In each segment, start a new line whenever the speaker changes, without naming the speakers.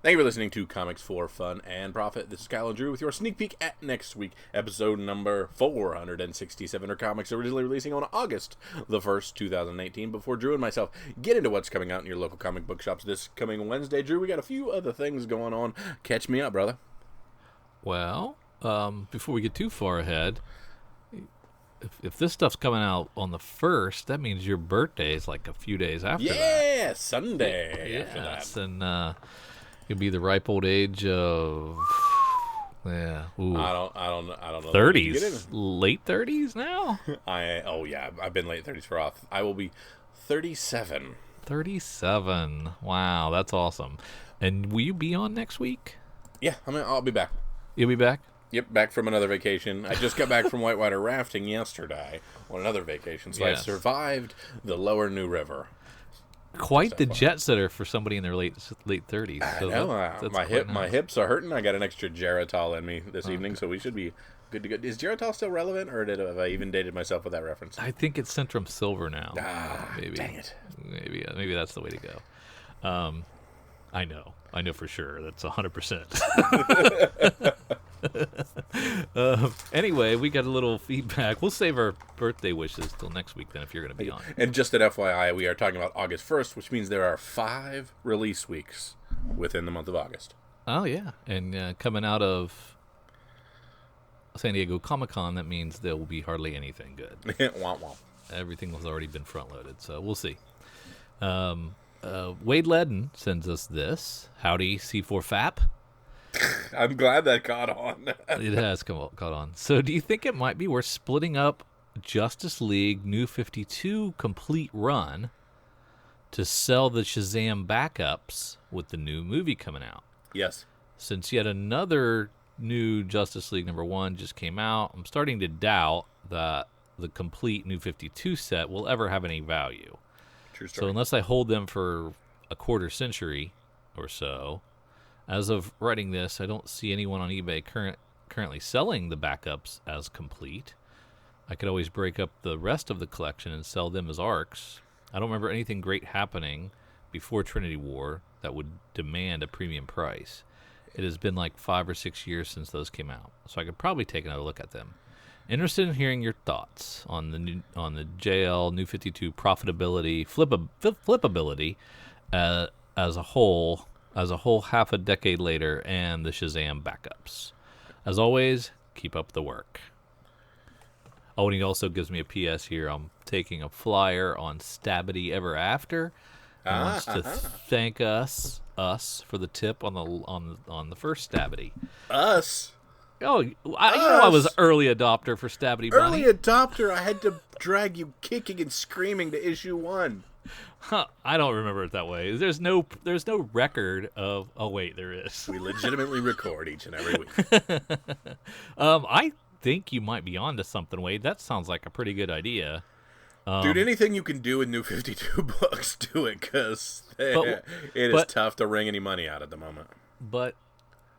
Thank you for listening to Comics for Fun and Profit. This is Kyle and Drew with your sneak peek at next week, episode number 467, or comics originally releasing on August the 1st, 2018. Before Drew and myself get into what's coming out in your local comic book shops this coming Wednesday, Drew, we got a few other things going on. Catch me up, brother.
Well, before we get too far ahead, if this stuff's coming out on the 1st, that means your birthday is like a few days after that.
Yeah, Sunday.
Yes, and you'll be the ripe old age of
I don't know.
30s, late 30s now.
I've been late 30s for off. I will be 37.
37. Wow, that's awesome. And will you be on next week?
Yeah, I'll be back.
You'll be back?
Yep, back from another vacation. I just got back from whitewater rafting yesterday on another vacation, so
Yes.
I survived the lower New River.
Quite the jet setter for somebody in their late 30s.
I
So
know.
that's
My
quite nice.
my hips are hurting. I got an extra Geritol in me this evening, so we should be good to go. Is Geritol still relevant, or have I even dated myself with that reference?
I think it's Centrum Silver now. Maybe.
Dang it.
Maybe that's the way to go. I know for sure. That's 100%. Anyway, we got a little feedback. We'll save our birthday wishes till next week then if you're going to be on.
And just an FYI, we are talking about August 1st, which means there are 5 release weeks within the month of August.
Oh, yeah. And coming out of San Diego Comic-Con, that means there will be hardly anything good.
Womp womp.
Everything has already been front-loaded, so we'll see. Wade Ledden sends us this. Howdy, C4FAP.
I'm glad that caught on.
It has caught on. So do you think it might be worth splitting up Justice League New 52 complete run to sell the Shazam backups with the new movie coming out?
Yes.
Since yet another new Justice League #1 just came out, I'm starting to doubt that the complete New 52 set will ever have any value.
True story.
So unless I hold them for a quarter century or so, as of writing this, I don't see anyone on eBay currently selling the backups as complete. I could always break up the rest of the collection and sell them as arcs. I don't remember anything great happening before Trinity War that would demand a premium price. It has been like 5 or 6 years since those came out, so I could probably take another look at them. Interested in hearing your thoughts on the JL New 52 profitability, flippability as a whole half a decade later, and the Shazam backups. As always, keep up the work. Oh, and he also gives me a PS here. I'm taking a flyer on Stabity Ever After. He wants to thank us for the tip on the first Stabity.
Us?
Oh, I was an early adopter for Stabity Bunny.
Early adopter. I had to drag you kicking and screaming to issue 1.
Huh, I don't remember it that way. There's no record of. Oh wait, there is.
We legitimately record each and every week.
I think you might be onto something, Wade. That sounds like a pretty good idea.
Dude, anything you can do with New 52 books, do it, because it is tough to wring any money out at the moment.
But,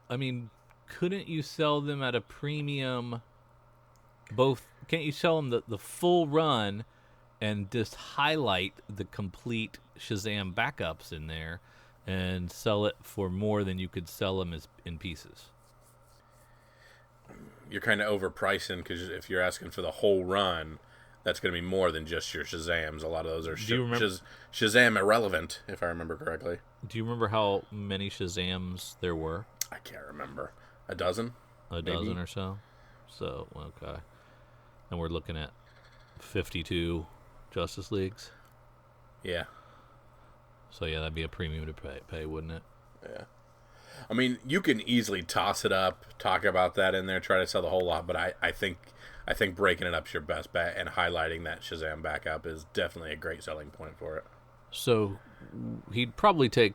I mean, couldn't you sell them at a premium? Can't you sell them the full run and just highlight the complete Shazam backups in there and sell it for more than you could sell them in pieces?
You're kind of overpricing, because if you're asking for the whole run, that's going to be more than just your Shazams. A lot of those are Shazam irrelevant, if I remember correctly.
Do you remember how many Shazams there were?
I can't remember. A dozen?
A dozen or so? So, okay. And we're looking at 52 Justice Leagues?
Yeah.
So, yeah, that'd be a premium to pay, wouldn't it?
Yeah. I mean, you can easily toss it up, talk about that in there, try to sell the whole lot, but I think breaking it up's your best bet, and highlighting that Shazam backup is definitely a great selling point for it.
So, he'd probably take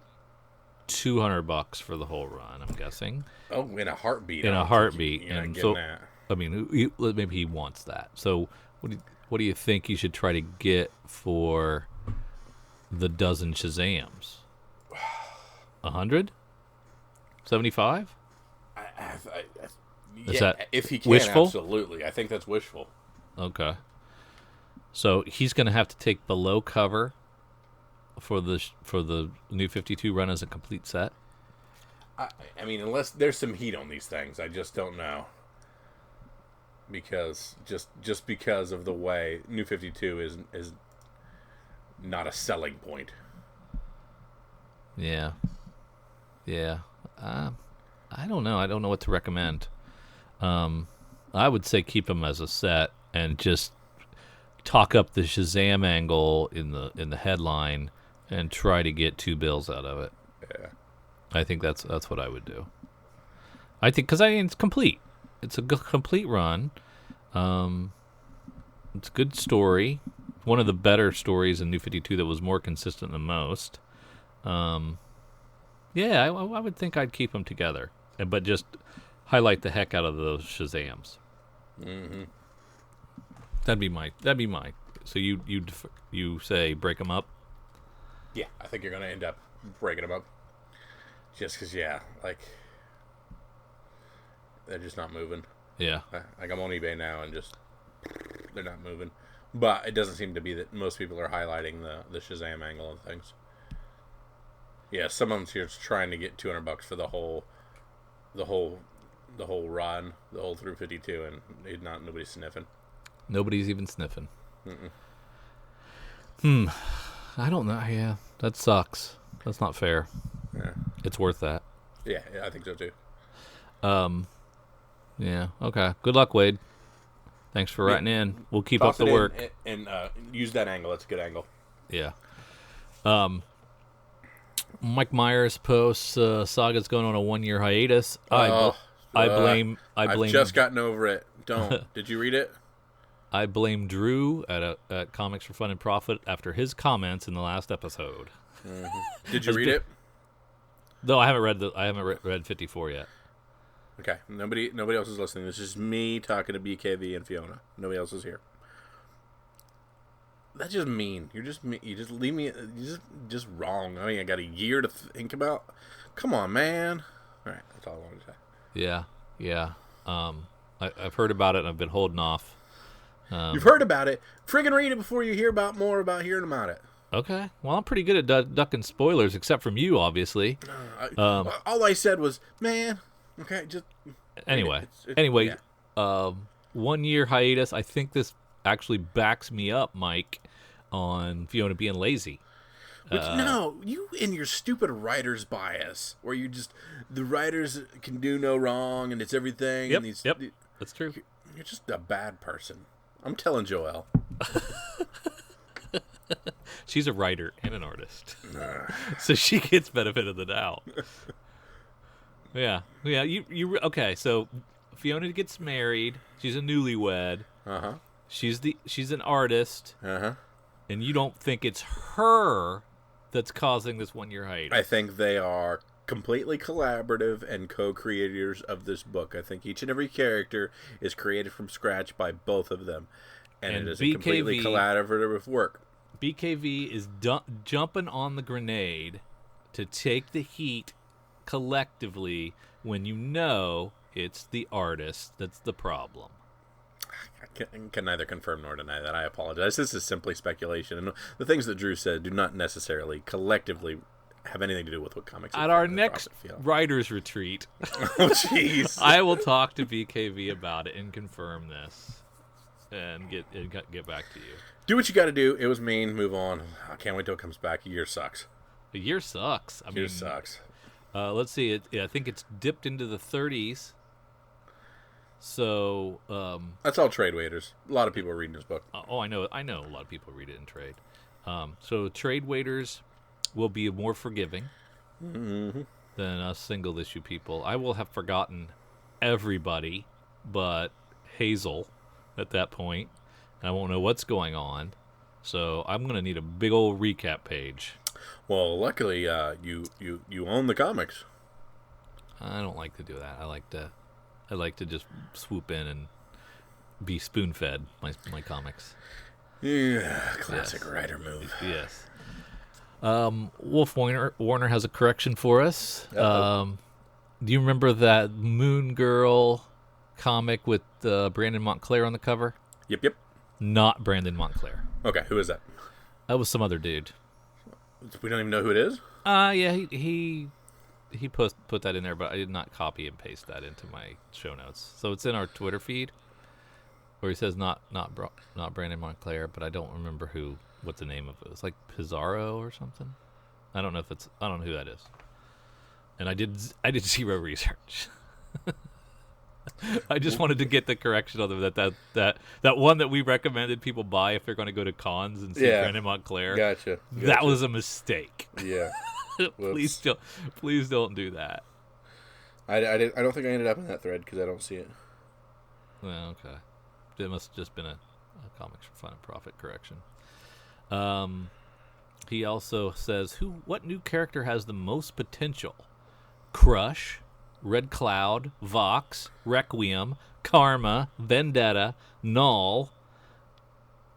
$200 for the whole run, I'm guessing.
Oh, in a heartbeat.
In a heartbeat.
You're not
and
getting
so,
that.
I mean, maybe he wants that. So, what do you think you should try to get for the dozen Shazams? 100? 75? Is that
if he can,
wishful?
Absolutely. I think that's wishful.
Okay. So he's going to have to take below cover for the New 52 run as a complete set.
I mean, unless there's some heat on these things, I just don't know. Because just because of the way New 52 is not a selling point.
Yeah. I don't know. I don't know what to recommend. I would say keep them as a set and just talk up the Shazam angle in the headline and try to get 2 bills out of it.
Yeah.
I think that's what I would do. I think because it's complete. It's a complete run. It's a good story. One of the better stories in New 52 that was more consistent than most. Yeah, I would think I'd keep them together, but just highlight the heck out of those Shazams.
Mm-hmm.
That'd be my. So you say break them up?
Yeah, I think you're gonna end up breaking them up. Just because, like they're just not moving.
Yeah.
Like I'm on eBay now and just they're not moving. But it doesn't seem to be that most people are highlighting the Shazam angle and things. Yeah, some of them here is trying to get $200 for the whole run, the whole through 52, and nobody's sniffing.
Nobody's even sniffing. I don't know. Yeah, that sucks. That's not fair.
Yeah.
It's worth that.
Yeah, I think so too.
Yeah. Okay. Good luck, Wade. Thanks for writing in. We'll keep up the work
and use that angle. That's a good angle.
Yeah. Mike Myers posts Saga's going on a 1-year hiatus. I blame.
I've just gotten over it. Don't. Did you read it?
I blame Drew at Comics for Fun and Profit after his comments in the last episode.
Mm-hmm. Did you read it?
No, I haven't read 54 yet.
Okay. Nobody else is listening. This is me talking to BKV and Fiona. Nobody else is here. That's just mean. You're just mean. You just leave me. You're just wrong. I mean, I got a year to think about. Come on, man. All right, that's all I wanted to say.
Yeah. I've heard about it and I've been holding off.
You've heard about it. Friggin' read it before you hear more about hearing about it.
Okay. Well, I'm pretty good at ducking spoilers, except from you, obviously.
All I said was, man. Okay, just.
Anyway.
Yeah.
1-year hiatus. I think this actually backs me up, Mike, on Fiona being lazy.
No, you and your stupid writer's bias, where the writers can do no wrong and it's everything.
Yep,
and
that's true.
You're just a bad person. I'm telling Joelle.
She's a writer and an artist, so she gets benefit of the doubt. Yeah. You okay? So Fiona gets married. She's a newlywed. She's an artist. And you don't think it's her that's causing this 1-year hiatus?
I think they are completely collaborative and co-creators of this book. I think each and every character is created from scratch by both of them, and it is a completely collaborative work.
BKV is jumping on the grenade to take the heat collectively when you know it's the artist that's the problem.
I can neither confirm nor deny that. I apologize. This is simply speculation, and the things that Drew said do not necessarily collectively have anything to do with what comics.
At our next writers' retreat,
oh jeez,
I will talk to BKV about it and confirm this, and get back to you.
Do what you got to do. It was mean. Move on. I can't wait till it comes back. A year sucks.
A year sucks. I mean,
sucks.
Let's see. I think it's dipped into the 30s. So
that's all trade waiters. A lot of people are reading this book.
I know a lot of people read it in trade. So trade waiters will be more forgiving than us single issue people. I will have forgotten everybody but Hazel at that point, and I won't know what's going on. So I'm gonna need a big old recap page.
Well, luckily, you own the comics.
I don't like to do that. I like to just swoop in and be spoon-fed my comics.
Yeah, classic writer move.
Yes. Wolf Warner has a correction for us. Do you remember that Moon Girl comic with Brandon Montclair on the cover?
Yep.
Not Brandon Montclair.
Okay, who is that?
That was some other dude.
We don't even know who it is?
Yeah, he he put that in there, but I did not copy and paste that into my show notes. So it's in our Twitter feed, where he says not Brandon Montclair, but I don't remember what the name of it was. Like Pizarro or something. I don't know who that is. And I did zero research. I just wanted to get the correction on them that one that we recommended people buy if they're going to go to cons and see Brandon Montclair.
Gotcha.
That was a mistake.
Yeah.
Please don't do that.
I don't think I ended up in that thread because I don't see it.
Well, okay. It must have just been a Comics for Fun and Profit correction. He also says, what new character has the most potential? Crush, Red Cloud, Vox, Requiem, Karma, Vendetta, Null,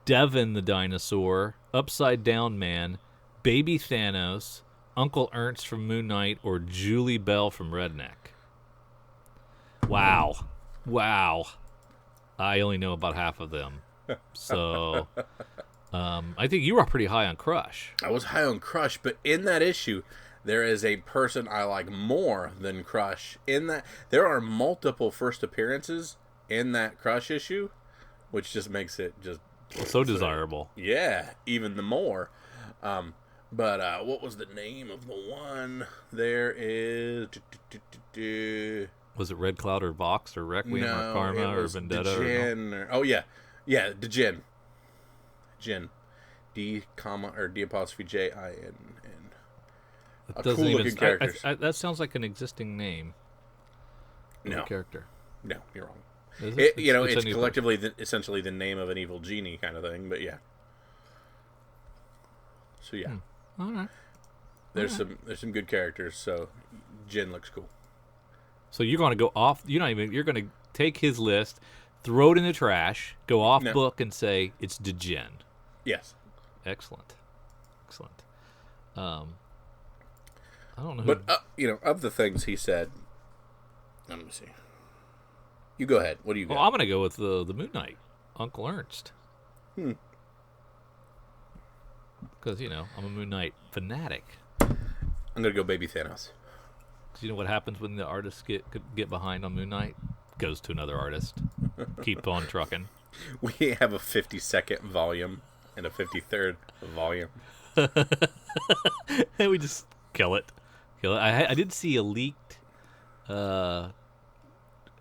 Devin the Dinosaur, Upside Down Man, Baby Thanos, Uncle Ernst from Moon Knight, or Julie Bell from Redneck. Wow. I only know about half of them. So, I think you were pretty high on Crush.
I was high on Crush, but in that issue, there is a person I like more than Crush. In that, there are multiple first appearances in that Crush issue, which just makes it just
so desirable.
Yeah, even the more. But what was the name of the one? There is.
Was it Red Cloud or Vox or Requiem or Karma or Vendetta?
Djinn. Jin. D comma or D apostrophe Jinn. Cool looking characters.
That sounds like an existing name.
No
character.
No, you're wrong.
It's
collectively essentially the name of an evil genie kind of thing. But yeah. So yeah.
All right.
There's some good characters. So Jin looks cool.
So you're going to go off. You're going to take his list, throw it in the trash, go off book, and say it's Djinn.
Yes.
Excellent. I don't know.
But of the things he said, let me see. You go ahead. What do you got?
Well, I'm going to go with the Moon Knight, Uncle Ernst. Because I'm a Moon Knight fanatic.
I'm going to go Baby Thanos.
Because you know what happens when the artists get behind on Moon Knight? Goes to another artist. Keep on trucking.
We have a 52nd volume and a 53rd volume.
And we just kill it. I did see a leaked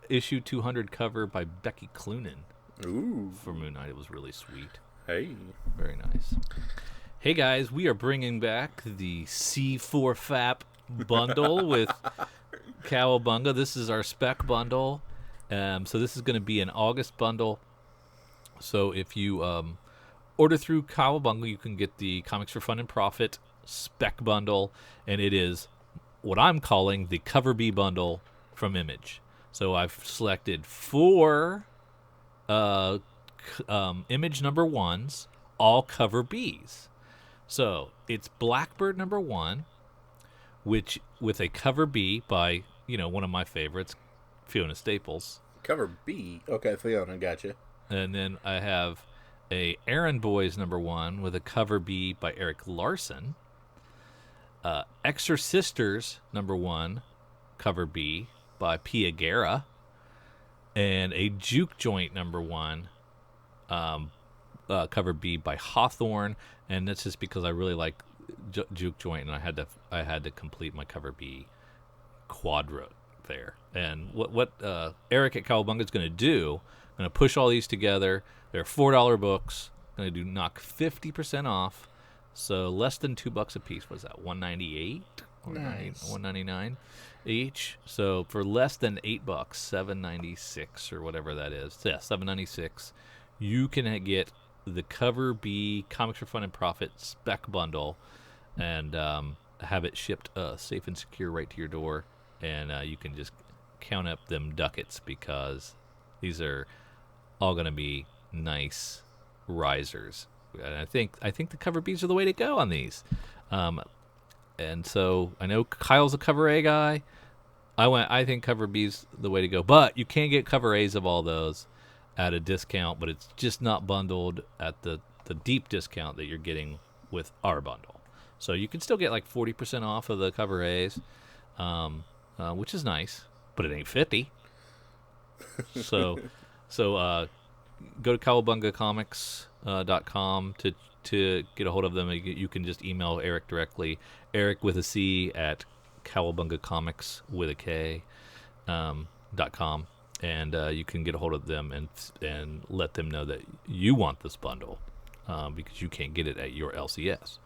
issue 200 cover by Becky Cloonan.
Ooh.
For Moon Knight. It was really sweet.
Hey.
Very nice. Hey guys, we are bringing back the C4FAP bundle with Cowabunga. This is our spec bundle. So this is going to be an August bundle. So if you order through Cowabunga, you can get the Comics for Fun and Profit spec bundle, and it is what I'm calling the Cover B bundle from Image. So I've selected 4 Image number 1s, all Cover Bs. So it's Blackbird number 1, which with a Cover B by one of my favorites, Fiona Staples.
Cover B. Okay, Fiona, gotcha.
And then I have a Aaron Boys number 1 with a Cover B by Eric Larson. Exorcisters number 1, Cover B by Pia Guerra. And a Juke Joint number 1, Cover B by Hawthorne. And that's just because I really like Juke Joint, and I had to complete my Cover B quadra there. And what Eric at Cowabunga is going to do, I'm going to push all these together. They're $4 books. I'm going to knock 50% off, so less than $2 a piece. What is that? $198,
nice.
$199 each. So for less than $8, $7.96 or whatever that is. So yeah, $7.96. You can get the Cover B Comics for Fun and Profit spec bundle, and have it shipped safe and secure right to your door. And you can just count up them ducats, because these are all going to be nice risers. And I think the Cover Bs are the way to go on these. And so I know Kyle's a Cover A guy. I think Cover B's the way to go. But you can get Cover A's of all those at a discount, but it's just not bundled at the deep discount that you're getting with our bundle. So you can still get like 40% off of the Cover A's. which is nice, but it ain't 50. So go to cowabungacomics.com to get a hold of them. You can just email Eric directly, Eric with a C at cowabungacomics with a K .com, and you can get a hold of them and let them know that you want this bundle because you can't get it at your LCS.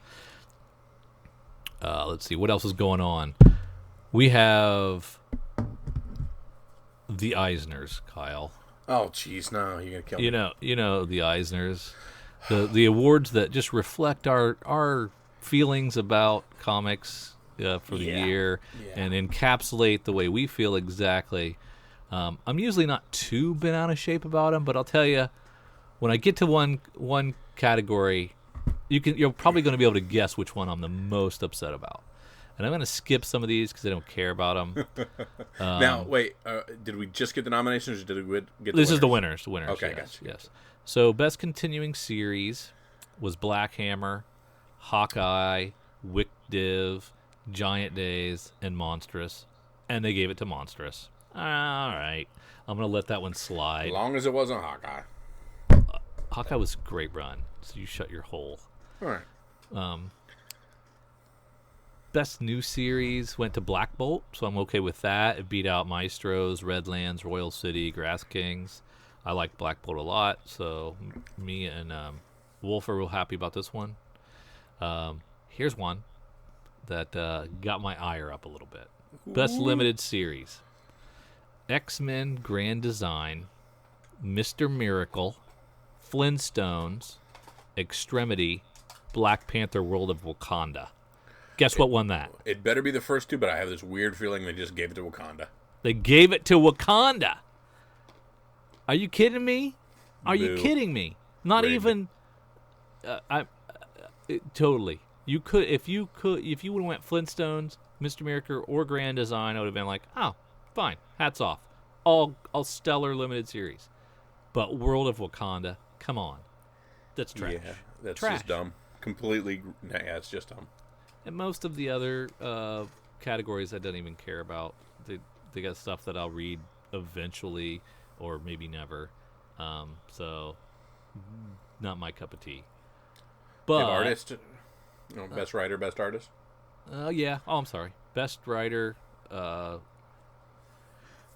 Let's see what else is going on. We have the Eisners, Kyle.
Oh, jeez, no, you're gonna kill me.
You know the Eisners, the awards that just reflect our feelings about comics for the year and encapsulate the way we feel exactly. I'm usually not too bent out of shape about them, but I'll tell you, when I get to one category, you're probably going to be able to guess which one I'm the most upset about. And I'm going to skip some of these because I don't care about them.
Now, wait, did we just get the nominations, or did we get the
This
winners?
is the winners. The winners.
Okay,
yes,
gotcha.
yes. So, best continuing series was Black Hammer, Hawkeye, Wick Div, Giant Days, and Monstrous. And they gave it to Monstrous. All right. I'm going to let that one slide.
As long as it wasn't Hawkeye.
Hawkeye was a great run, so you shut your hole.
All right.
Best new series went to Black Bolt, so I'm okay with that. It beat out Maestros, Redlands, Royal City, Grass Kings. I like Black Bolt a lot, so me and Wolf are real happy about this one. Here's one that got my ire up a little bit. Best limited series. X-Men Grand Design, Mr. Miracle, Flintstones, Extremity, Black Panther World of Wakanda. Guess what won that?
It better be the first two, but I have this weird feeling they just gave it to Wakanda.
They gave it to Wakanda. Are you kidding me? Are you
Boo.
kidding me? Not
Rigged.
even. Totally. You could if you would have went Flintstones, Mr. Miracle, or Grand Design, I would have been like, oh, fine, hats off, all stellar limited series. But World of Wakanda, come on, that's trash.
Yeah, that's
Trash.
just dumb. Completely. Yeah, it's just dumb.
And most of the other categories I don't even care about. They got stuff that I'll read eventually or maybe never. So not my cup of tea. But
artist, best writer, best artist.
yeah. Oh, I'm sorry. Best writer.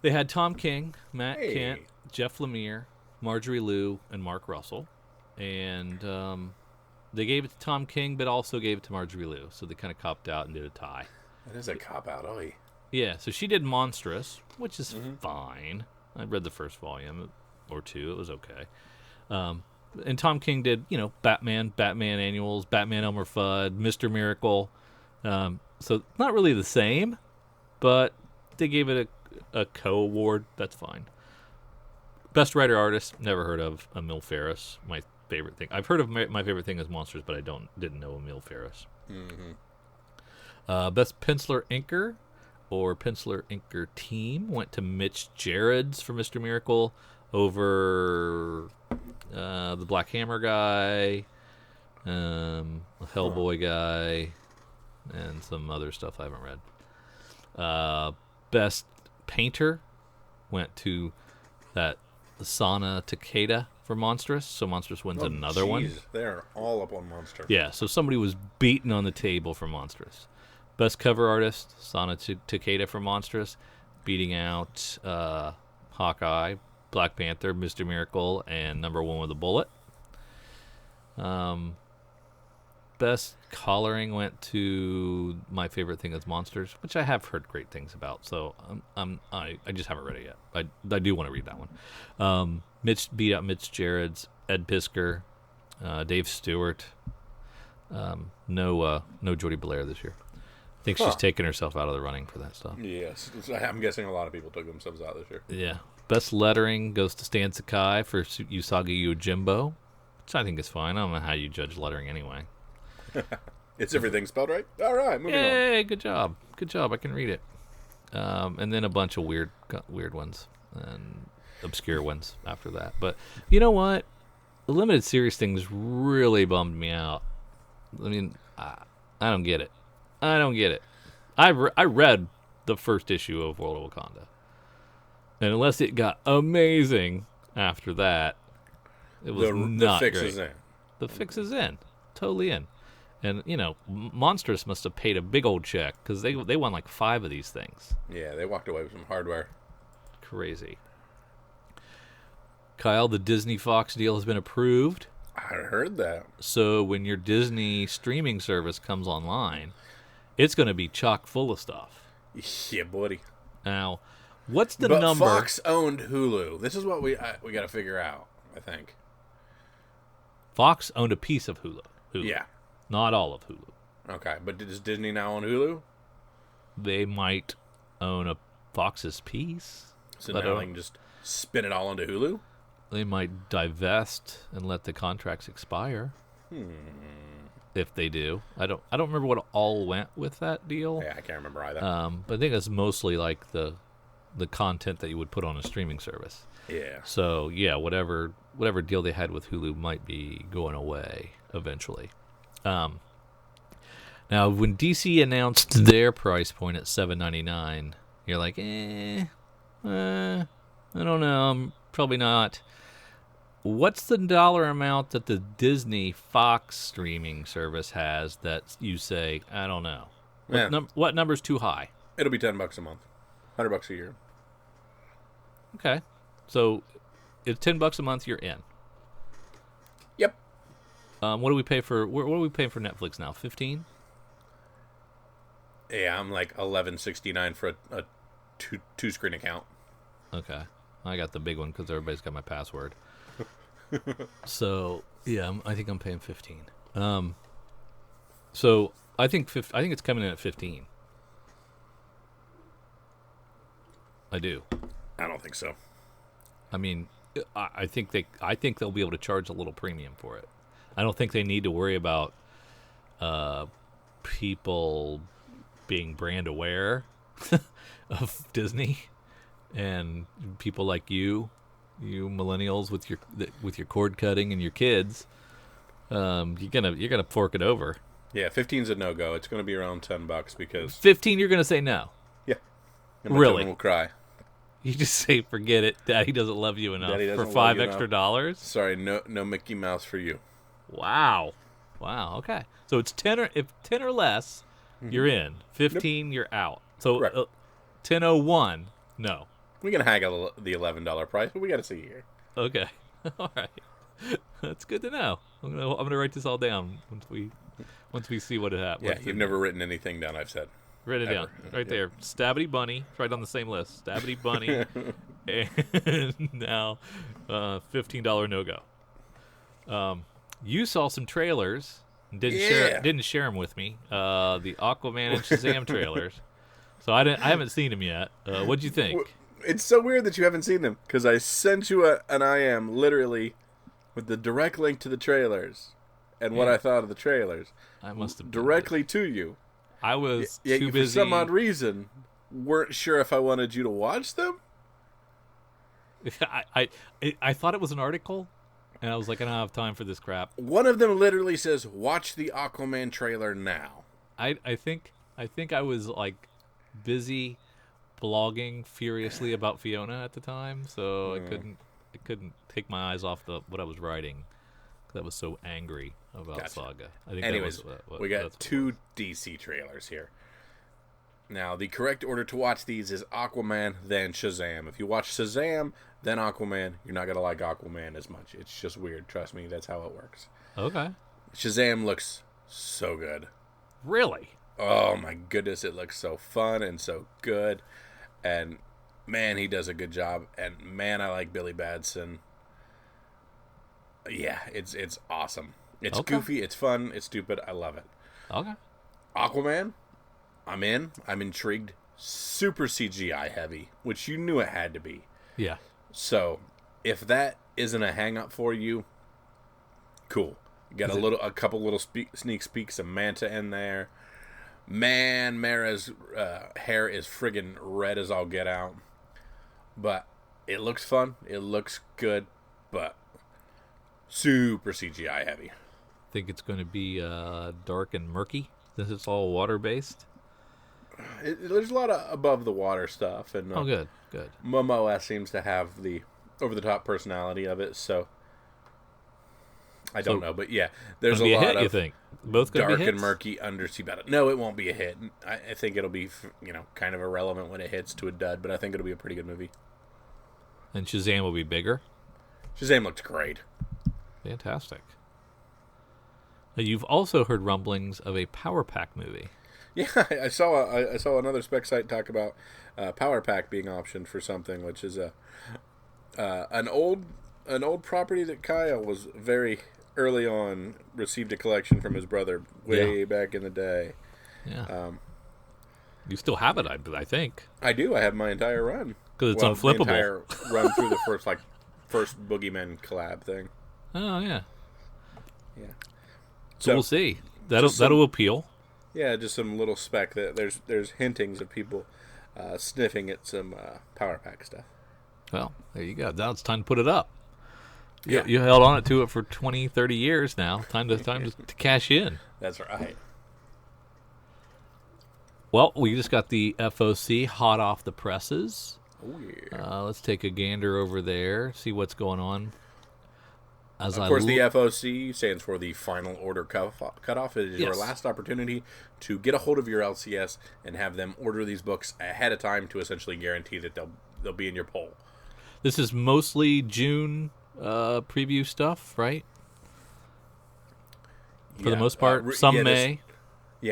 They had Tom King, Matt Kent, Jeff Lemire, Marjorie Liu, and Mark Russell, and they gave it to Tom King, but also gave it to Marjorie Liu. So they kind of copped out and did a tie.
That is a cop out. Oh,
Yeah, so she did Monstrous, which is fine. I read the first volume or two. It was okay. And Tom King did, Batman Annuals, Batman Elmer Fudd, Mr. Miracle. So not really the same, but they gave it a co-award. That's fine. Best writer artist, never heard of Emil Ferris. My favorite thing. I've heard of my favorite thing is Monsters, but I didn't know Emil Ferris. Best penciler inker or penciler inker team went to Mitch Gerrards for Mr. Miracle over the Black Hammer guy, Hellboy guy, and some other stuff I haven't read. Best painter went to that Sana Takeda for Monstrous, so Monstrous wins another one.
They're all up on Monster.
Yeah, so somebody was beaten on the table for Monstrous. Best cover artist, Sana Takeda for Monstrous, beating out Hawkeye, Black Panther, Mr. Miracle, and number one with a bullet. Best coloring went to my favorite thing is Monsters, which I have heard great things about. So I just haven't read it yet. I do want to read that one. Mitch beat out Mitch Gerrards, Ed Pisker, Dave Stewart. No Jordie Bellaire this year. I think she's taken herself out of the running for that stuff.
Yes, I'm guessing a lot of people took themselves out this year.
Yeah. Best lettering goes to Stan Sakai for Usagi Yojimbo, which I think is fine. I don't know how you judge lettering anyway.
It's everything spelled right. All right, moving on.
Yay! Good job. I can read it. And then a bunch of weird ones and obscure ones after that. But you know what? The limited series things really bummed me out. I mean, I don't get it. I read the first issue of World of Wakanda. And unless it got amazing after that, it was not
the fix
great.
is in.
The fix is in. Totally in. And, Monstrous must have paid a big old check because they won like 5 of these things.
Yeah, they walked away with some hardware.
Crazy. Kyle, the Disney Fox deal has been approved.
I heard that.
So when your Disney streaming service comes online, it's going to be chock full of stuff.
Yeah, buddy.
Now, what's the
but
number?
Fox owned Hulu. This is what we got to figure out, I think.
Fox owned a piece of Hulu.
Yeah.
Not all of Hulu.
Okay, but does Disney now own Hulu?
They might own a Fox's piece.
So now they can just spin it all into Hulu?
They might divest and let the contracts expire. If they do. I don't remember what all went with that deal.
Yeah, I can't remember either.
But I think it's mostly like the content that you would put on a streaming service.
Yeah.
So yeah, whatever deal they had with Hulu might be going away eventually. Now, when DC announced their price point at $7.99, you're like, I don't know, probably not. What's the dollar amount that the Disney Fox streaming service has that you say, I don't know? What number's too high?
It'll be $10 a month, $100 a year.
Okay, so it's $10 a month. You're in.
Yep.
What do we pay for? What are we paying for Netflix now? 15.
Yeah, I'm like $11.69 for a two screen account.
Okay, I got the big one because everybody's got my password. So yeah, I think I'm paying 15. So I think it's coming in at 15. I do.
I don't think so.
I mean, I think they'll be able to charge a little premium for it. I don't think they need to worry about people being brand aware of Disney and people like you millennials with your cord cutting and your kids. You're gonna fork it over.
Yeah, 15's a no-go. It's going to be around $10 because
15, you're gonna say no.
Yeah. And my
Really?
children will cry.
You just say, forget it. Daddy doesn't love you enough for $5 extra.
Sorry, no Mickey Mouse for you.
Wow. Okay. So it's 10 or less, you're in. 15, you're out. So 10:01, no.
We can haggle the $11 price, but we got to see here.
Okay. All right. That's good to know. I'm gonna write this all down once we see what it happens.
Yeah, you've never written anything down. I've said.
Write it down right there. Stabbity Bunny, right on the same list. Stabbity Bunny, and now $15 no go. You saw some trailers. Didn't share them with me. The Aquaman and Shazam trailers. So I haven't seen them yet. What'd you think?
It's so weird that you haven't seen them because I sent you an IM literally with the direct link to the trailers and what I thought of the trailers.
I must have
directly to you.
I was too busy.
For some odd reason, weren't sure if I wanted you to watch them.
I thought it was an article, and I was like, I don't have time for this crap.
One of them literally says, "Watch the Aquaman trailer now."
I think I was like busy blogging furiously about Fiona at the time, so I couldn't take my eyes off what I was writing. I was so angry about Saga. I think
anyways,
that was
we got 2 DC trailers here. Now, the correct order to watch these is Aquaman, then Shazam. If you watch Shazam, then Aquaman, you're not going to like Aquaman as much. It's just weird. Trust me, that's how it works.
Okay.
Shazam looks so good.
Really?
Oh, my goodness. It looks so fun and so good. And, man, he does a good job. And, man, I like Billy Batson. Yeah, it's awesome. It's goofy, it's fun, it's stupid. I love it.
Okay.
Aquaman, I'm in. I'm intrigued. Super CGI heavy, which you knew it had to be.
Yeah.
So, if that isn't a hang-up for you, cool. You got a couple little sneak peeks of Manta in there. Man, Mara's hair is friggin' red as all get out. But it looks fun. It looks good. But super CGI heavy.
Think it's going to be dark and murky since it's all water-based?
there's a lot of above the water stuff, and
Oh, good.
Momoa seems to have the over the top personality of it. So I don't know, but yeah, there's a
Gonna be
lot
hit,
of
you think? Both gonna
dark
be
and
hits?
murky undersea battle. No, it won't be a hit. I think it'll be kind of irrelevant when it hits to a dud, but I think it'll be a pretty good movie.
And Shazam will be bigger?
Shazam looked great.
Fantastic. Now, you've also heard rumblings of a Power Pack movie.
Yeah, I saw another spec site talk about Power Pack being optioned for something, which is an old property that Kyle was very early on received a collection from his brother way back in the day.
Yeah. You still have it, I think.
I do. I have my entire run
Because it's unflippable.
The entire run through the first Boogeyman collab thing.
Oh, yeah.
Yeah.
So we'll see. That'll appeal.
Yeah, just some little spec that there's hintings of people sniffing at some Power Pack stuff.
Well, there you go. Now it's time to put it up.
Yeah.
You held on to it for 20, 30 years now. Time to cash in.
That's right.
Well, we just got the FOC hot off the presses.
Oh, yeah.
Let's take a gander over there, see what's going on.
Of course, the FOC stands for the Final Order Cutoff. It is your last opportunity to get a hold of your LCS and have them order these books ahead of time to essentially guarantee that they'll be in your poll.
This is mostly June preview stuff, right? For the most part, some May.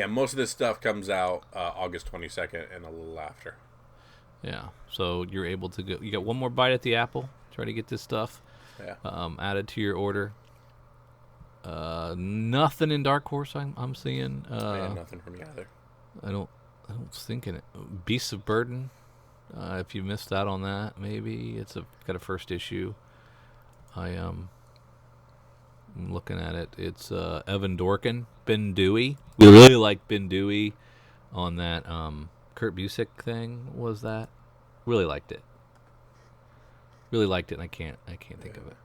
Most of this stuff comes out August 22nd and a little after.
Yeah, so you're able to go. You got one more bite at the apple. Try to get this stuff added to your order. Nothing in Dark Horse I'm seeing.
Nothing from me either.
I don't think in it. Beasts of Burden. If you missed out on that, maybe it's got a first issue. I'm looking at it. It's Evan Dorkin, Ben Dewey. We really like Ben Dewey on that Kurt Busiek thing. Was that? Really liked it. Really liked it, and I can't think of it.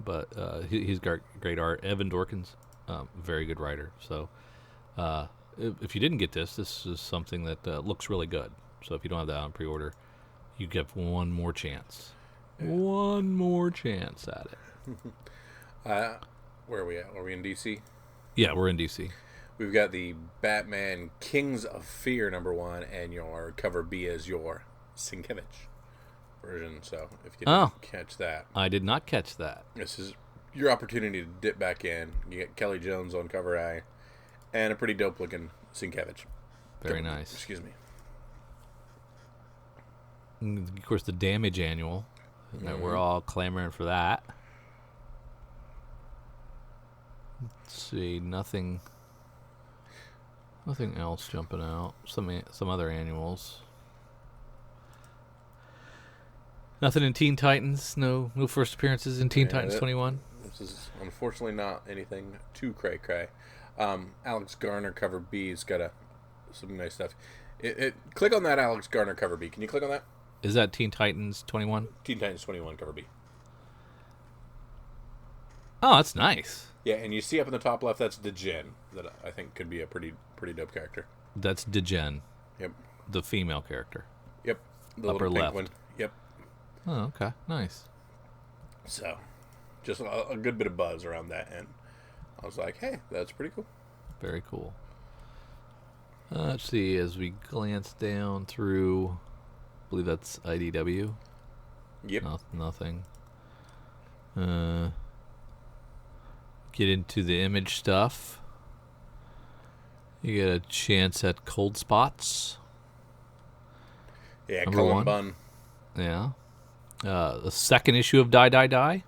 But he's got great art. Evan Dorkin's very good writer. So if you didn't get this is something that looks really good. So if you don't have that on pre-order, you get one more chance. One more chance at it.
Where are we at? Are we in DC?
Yeah, we're in DC.
We've got the Batman Kings of Fear #1, and your cover B is your Sienkiewicz version. So if you didn't catch that,
I did not catch that.
This is your opportunity to dip back in. You get Kelly Jones on cover A, and a pretty dope looking Sienkiewicz.
Very nice.
Excuse me.
And of course, the Damage Annual. We're all clamoring for that. Let's see, nothing else jumping out. Some other annuals. Nothing in Teen Titans. No first appearances in Teen Titans 21.
This is unfortunately not anything too cray-cray. Alex Garner cover B's got some nice stuff. Click on that Alex Garner cover B. Can you click on that?
Is that Teen Titans 21?
Teen Titans 21 cover B.
Oh, that's nice.
Yeah, and you see up in the top left, that's Degen, that I think could be a pretty dope character.
That's Degen.
Yep.
The female character.
Yep. The
Upper
little pink
left.
one. Yep.
Oh, okay. Nice.
So, just a good bit of buzz around that, and I was like, hey, that's pretty cool.
Very cool. Let's see, as we glance down through, I believe that's IDW.
Yep.
Nothing. Get into the Image stuff. You get a chance at Cold Spots.
Yeah,
Number
Cullen
one.
Bunn.
Yeah. The second issue of Die, Die, Die.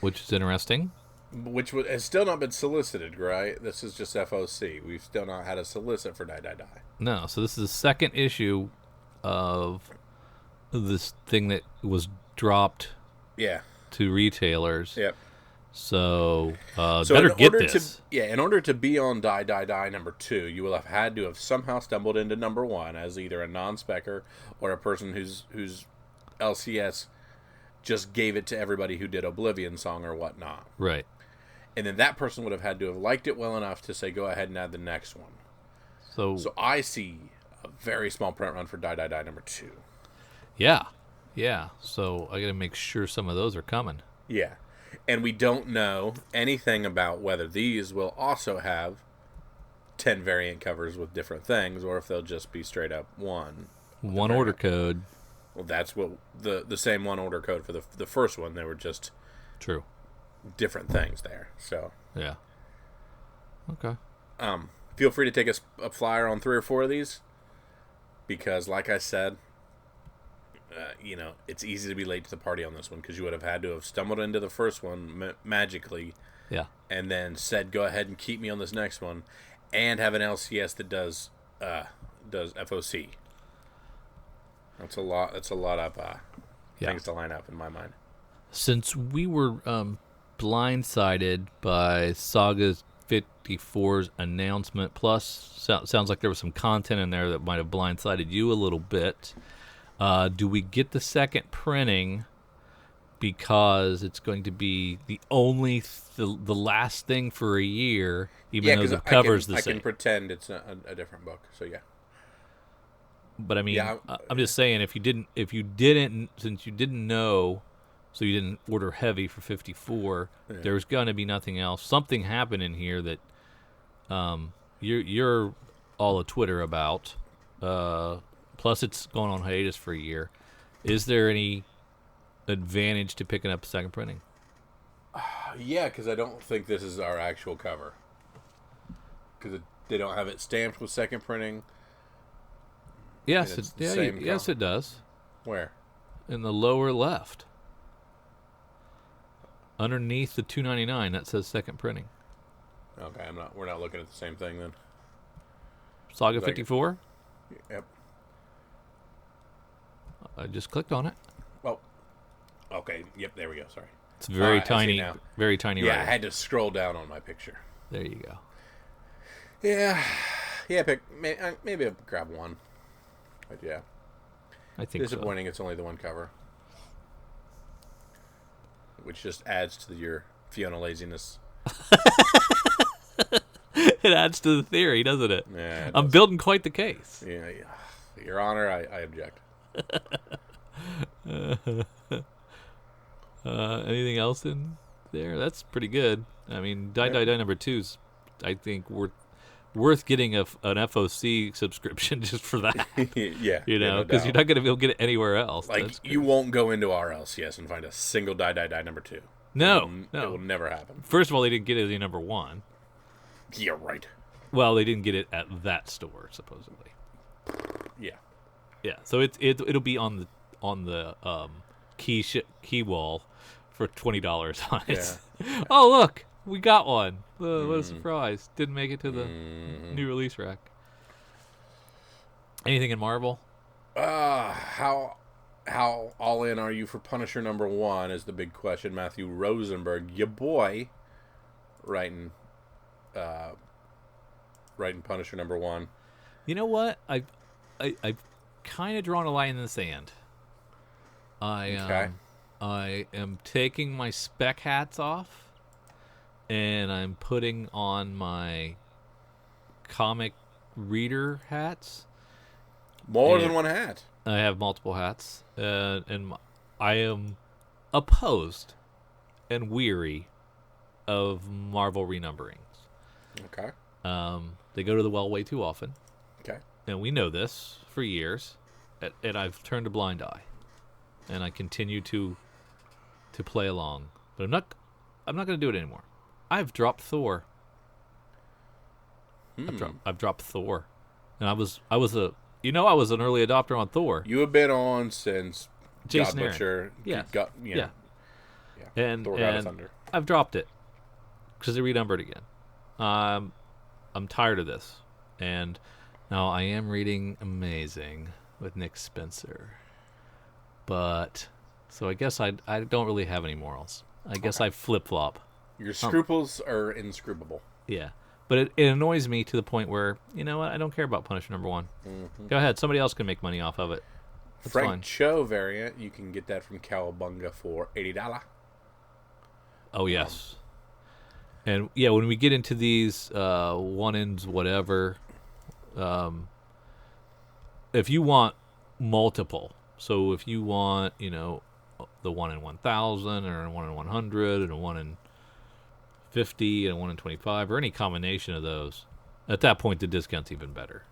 Which is interesting.
Which has still not been solicited, right? This is just FOC. We've still not had a solicit for Die, Die, Die.
No, so this is the second issue of this thing that was dropped
Yeah.
to retailers.
Yep.
So,
So
better
in
get
order
this.
in order to be on Die, Die, Die #2, you will have had to have somehow stumbled into #1 as either a non-specker or a person whose LCS just gave it to everybody who did Oblivion Song or whatnot.
Right.
And then that person would have had to have liked it well enough to say, go ahead and add the next one. So I see a very small print run for Die Die Die number 2.
Yeah. So I got to make sure some of those are coming.
Yeah. And we don't know anything about whether these will also have 10 variant covers with different things, or if they'll just be straight up one
order code.
Well, that's what the same one order code for the first one. They were just
true
different things there. So
yeah. Okay.
Feel free to take a flyer on 3 or 4 of these, because, like I said, it's easy to be late to the party on this one, because you would have had to have stumbled into the first one magically, and then said, "Go ahead and keep me on this next one," and have an LCS that does FOC. That's a lot. That's a lot of things to line up in my mind.
Since we were blindsided by Saga 54's announcement, plus sounds like there was some content in there that might have blindsided you a little bit. Do we get the second printing because it's going to be the only the last thing for a year, even though the cover's the same?
I can pretend it's a different book. So yeah.
But I mean, I'm just saying, since you didn't know, so you didn't order heavy for 54. Yeah. There's going to be nothing else. Something happened in here that you're all a Twitter about. Plus, it's going on hiatus for a year. Is there any advantage to picking up second printing?
Yeah, because I don't think this is our actual cover. Because they don't have it stamped with second printing.
Yes, yes, it does.
Where?
In the lower left, underneath the $2.99, that says second printing.
Okay, we're not looking at the same thing then.
Saga 54.
Yep.
I just clicked on it.
Oh. Okay. Yep. There we go. Sorry.
It's very tiny. Very tiny.
Yeah,
writing.
I had to scroll down on my picture.
There you go.
Yeah. Maybe I'll grab one. But yeah,
I think
disappointing. So. It's only the one cover, which just adds to your Fiona laziness.
It adds to the theory, doesn't it?
Yeah,
I'm building quite the case.
Yeah. Your Honor, I object.
Anything else in there? That's pretty good. I mean, Die number 2's, I think, worth getting an FOC subscription just for that.
Yeah.
Because you're not going to be able to get it anywhere else.
Like, you won't go into our LCS and find a single Die number 2.
No.
It will never happen.
First of all, they didn't get it at number 1.
Yeah, right.
Well, they didn't get it at that store, supposedly.
Yeah.
Yeah, so it'll be on the key wall for $20 on it. Yeah. Oh, look, we got one. What a surprise! Didn't make it to the new release rack. Anything in Marvel?
How all in are you for Punisher number 1 is the big question. Matthew Rosenberg, your boy, writing Punisher number 1.
You know what? I've kind of drawn a line in the sand. I am taking my spec hats off, and I'm putting on my comic reader hats.
More than one hat.
I have multiple hats, and I am opposed and weary of Marvel renumberings.
Okay.
They go to the well way too often.
Okay.
And we know this for years, and I've turned a blind eye, and I continue to play along. But I'm not going to do it anymore. I've dropped Thor. I've dropped Thor, and I was an early adopter on Thor.
You have been on since
Jason
God Butcher. Yeah.
And
Thor God of Thunder.
I've dropped it because they renumbered again. I'm tired of this, and now I am reading Amazing with Nick Spencer, but so I guess I don't really have any morals. I guess I flip-flop.
Your scruples are inscrutable.
Yeah, but it annoys me to the point where, you know what, I don't care about Punisher number 1. Mm-hmm. Go ahead, somebody else can make money off of it. That's
Frank
fine.
Cho variant, you can get that from Cowabunga for $80.
Oh yes. And yeah, when we get into these one-ins, whatever, if you want multiple, so if you want, the 1 in 1,000 or a 1 in 100 and a 1 in 50 and a 1 in 25 or any combination of those, at that point the discount's even better.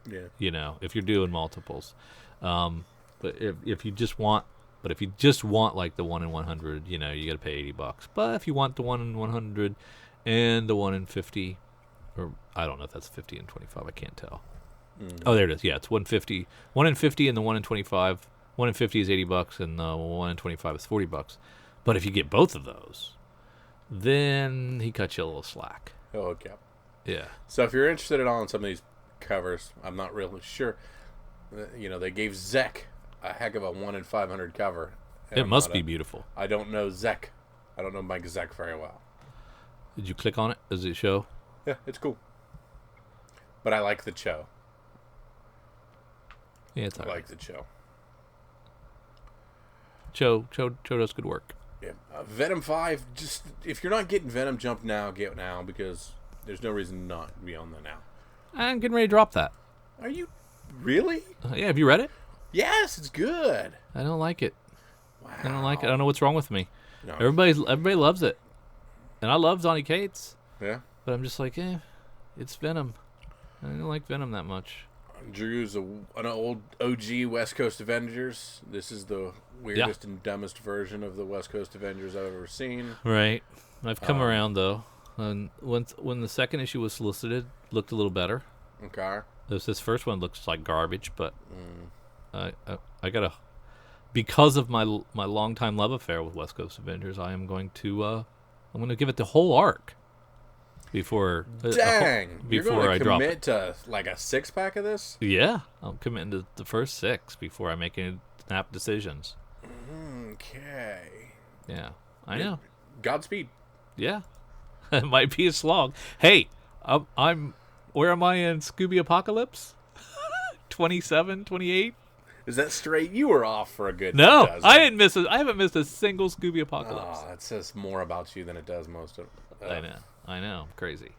Yeah.
If you're doing multiples. But if you just want like the 1 in 100, you got to pay $80. But if you want the 1 in 100 and the 1 in 50, or I don't know if that's 50 and 25, I can't tell. Oh, there it is. Yeah, it's 150. 1 in 50 and the 1 in 25. 1 in 50 is $80 and the 1 in 25 is $40. But if you get both of those, then he cuts you a little slack.
Oh, okay.
Yeah.
So if you're interested at all in some of these covers, I'm not really sure. They gave Zek a heck of a 1 in 500 cover.
It must be beautiful.
I don't know Zek. I don't know Mike Zek very well.
Did you click on it? Does it show?
Yeah, it's cool. But I like the Cho.
Yeah, it's all right.
I like the Cho.
Cho does good work.
Yeah. Venom 5, just if you're not getting Venom Jump now, get now, because there's no reason not to be on that now.
I'm getting ready to drop that.
Are you really?
Yeah, have you read it?
Yes, it's good.
I don't like it.
Wow.
I don't like it. I don't know what's wrong with me.
No.
Everybody loves it. And I love Donny Cates.
Yeah.
But I'm just like, it's Venom. I don't like Venom that much.
Drew's an old OG West Coast Avengers. This is the weirdest and dumbest version of the West Coast Avengers I've ever seen.
Right. I've come around, though. And when the second issue was solicited, looked a little better.
Okay.
This first one looks like garbage, but I gotta, because of my longtime love affair with West Coast Avengers, I'm going to give it the whole arc before
you're going
I
to
drop
commit
it.
to like a 6-pack of this?
Yeah, I'm committing to the first 6 before I make any snap decisions.
Okay.
Yeah, I know.
Godspeed.
Yeah, it might be a slog. Hey, I'm where am I in Scooby Apocalypse? 27, 28?
Is that straight? You were off for a good
No,
dozen.
I haven't missed a single Scooby Apocalypse.
Oh, that says more about you than it does most of.
I know, crazy.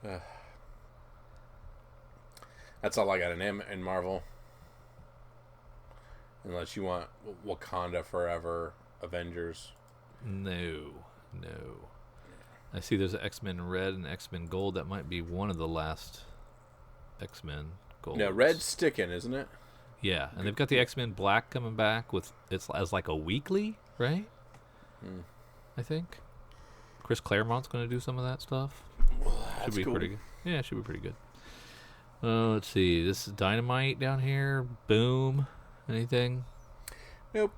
That's all I got in Marvel. Unless you want Wakanda Forever Avengers.
No. I see there's an X-Men Red and X-Men Gold. That might be one of the last X-Men Gold.
No, Red's sticking, isn't it?
Yeah, and they've got the X-Men Black coming back with it's as like a weekly, right? I think Chris Claremont's going to do some of that stuff.
That's
should be
cool.
pretty good. Yeah, it should be pretty good. Let's see. This is Dynamite down here. Boom. Anything?
Nope.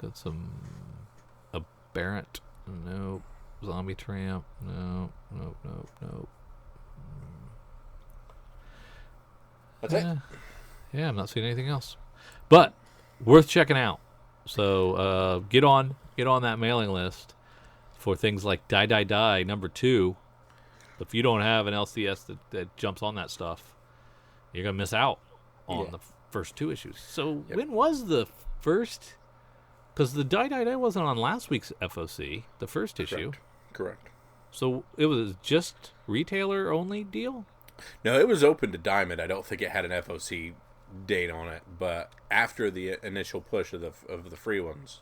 Got some Aberrant. Nope. Zombie Tramp. Nope.
That's it.
Yeah, I'm not seeing anything else. But worth checking out. So get on that mailing list for things like Die Die Die #2. If you don't have an LCS that jumps on that stuff, you're gonna miss out on the first 2 issues. So when was the first? Because the Die Die Die wasn't on last week's FOC, the first issue.
Correct.
So it was just retailer only deal.
No, it was open to Diamond. I don't think it had an FOC date on it, but after the initial push of the free ones,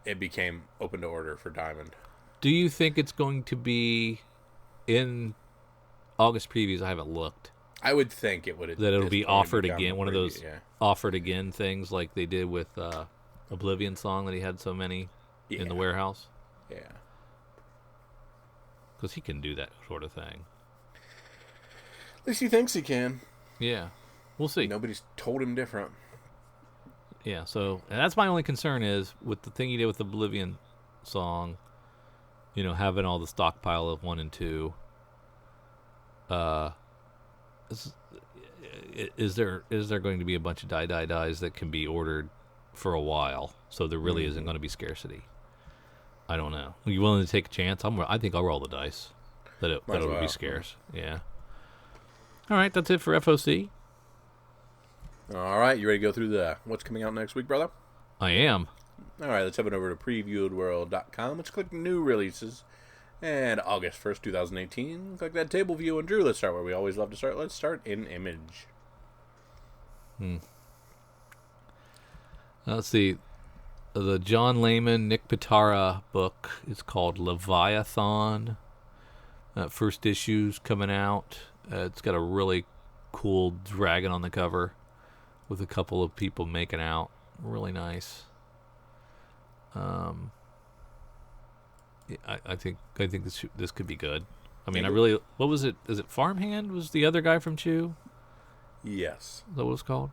it became open to order for Diamond.
Do you think it's going to be in August previews? I haven't looked.
I would think it would.
That it'll be offered again. One of those
yeah.
offered again things like they did with Oblivion Song that he had so many in the warehouse.
Yeah.
Because he can do that sort of thing.
At least he thinks he can.
Yeah. We'll see.
Nobody's told him different.
Yeah, so and that's my only concern is with the thing he did with Oblivion Song, having all the stockpile of 1 and 2. Is there going to be a bunch of dies that can be ordered for a while, so there really isn't going to be scarcity? I don't know. Are you willing to take a chance? I think I'll roll the dice that it'll be scarce. Yeah. All right, that's it for FOC.
All right, you ready to go through what's coming out next week, brother?
I am.
All right, let's head over to previewedworld.com. Let's click new releases. And August 1st, 2018. Click that table view. And Drew, let's start where we always love to start. Let's start in Image.
Let's see. The John Layman, Nick Pitara book is called Leviathan. First issue's coming out. It's got a really cool dragon on the cover with a couple of people making out. Really nice. I think this could be good. I mean, what was it? Is it Farmhand? Was the other guy from Chew?
Yes.
Is that what it's called?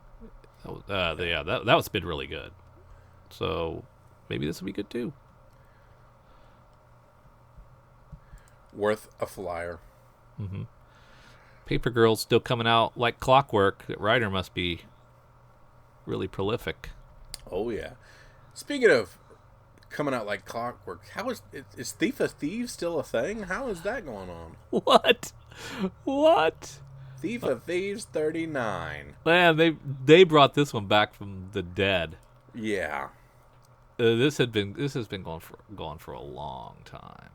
That was been really good. So maybe this will be good too.
Worth a flyer.
Mm-hmm. Paper Girl's still coming out like clockwork. That writer must be really prolific.
Oh yeah. Speaking of coming out like clockwork, is Thief of Thieves still a thing? How is that going on?
What?
Thief of Thieves 39.
Man, they brought this one back from the dead.
Yeah.
This has been going for a long time.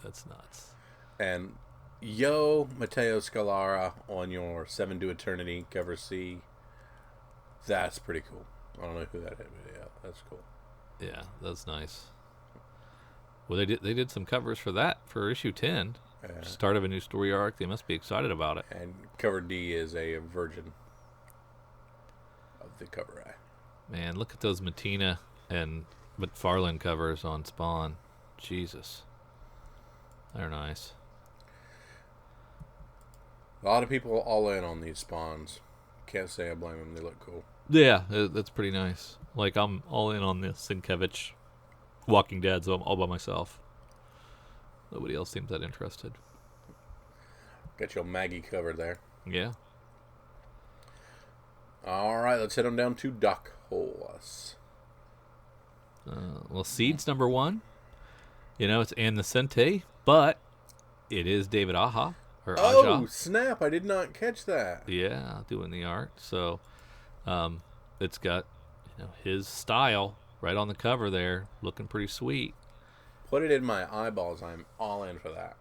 That's nuts.
And yo, Matteo Scalera on your 7 to Eternity cover C. That's pretty cool. I don't know who that is, but yeah, that's cool.
Yeah, that's nice. Well, they did some covers for issue 10. Start of a new story arc. They must be excited about it.
And cover D is a version of the cover A.
Man, look at those Matina and McFarlane covers on Spawn. Jesus. They're nice.
A lot of people all in on these Spawns. Can't say I blame them. They look cool.
Yeah, that's pretty nice. Like, I'm all in on this Sienkiewicz Walking Dead, so I'm all by myself. Nobody else seems that interested.
Got your Maggie covered there.
Yeah.
All right, let's head on down to Dark Horse.
Well, Seed's number 1. You know, it's Ann Nocente, but it is David Aja. Or
Oh,
Aja.
snap. I did not catch that.
Yeah, doing the art. So, it's got his style right on the cover there, looking pretty sweet.
Put it in my eyeballs. I'm all in for that.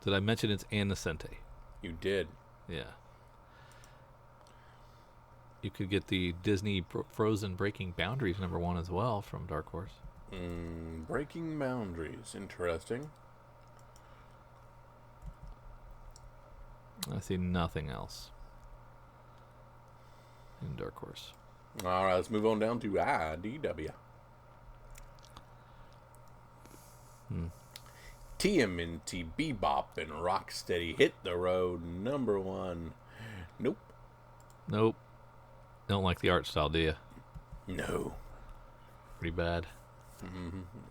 Did I mention it's Ann Nocente?
You did.
Yeah. You could get the Disney Frozen Breaking Boundaries number 1 as well from Dark Horse.
Breaking Boundaries. Interesting.
I see nothing else in Dark Horse.
All right, let's move on down to IDW. TMNT Bebop and Rocksteady hit the road number 1. Nope.
Don't like the art style, do you?
No.
Pretty bad.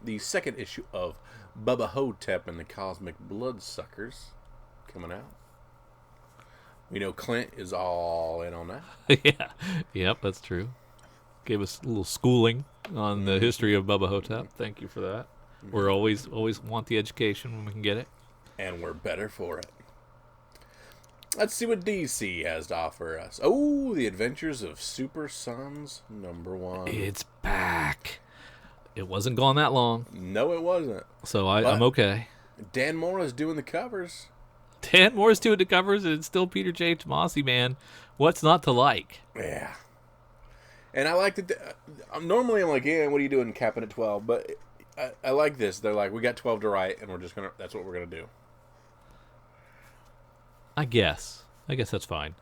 The second issue of Bubba Hotep and the Cosmic Bloodsuckers coming out. We know Clint is all in on that.
Yeah. Yep, that's true. Gave us a little schooling on the history of Bubba Hotep. Thank you for that. We're always want the education when we can get it.
And we're better for it. Let's see what DC has to offer us. Oh, The Adventures of Super Sons number 1.
It's back. It wasn't gone that long.
No, it wasn't.
So I'm okay.
Dan Mora's doing the covers.
Dan Moore's doing the covers, and it's still Peter J. Tomasi, man. What's not to like?
Yeah. And I like that. I'm like, yeah, what are you doing capping at 12? But I like this. They're like, we got 12 to write, and that's what we're going to do.
I guess that's fine.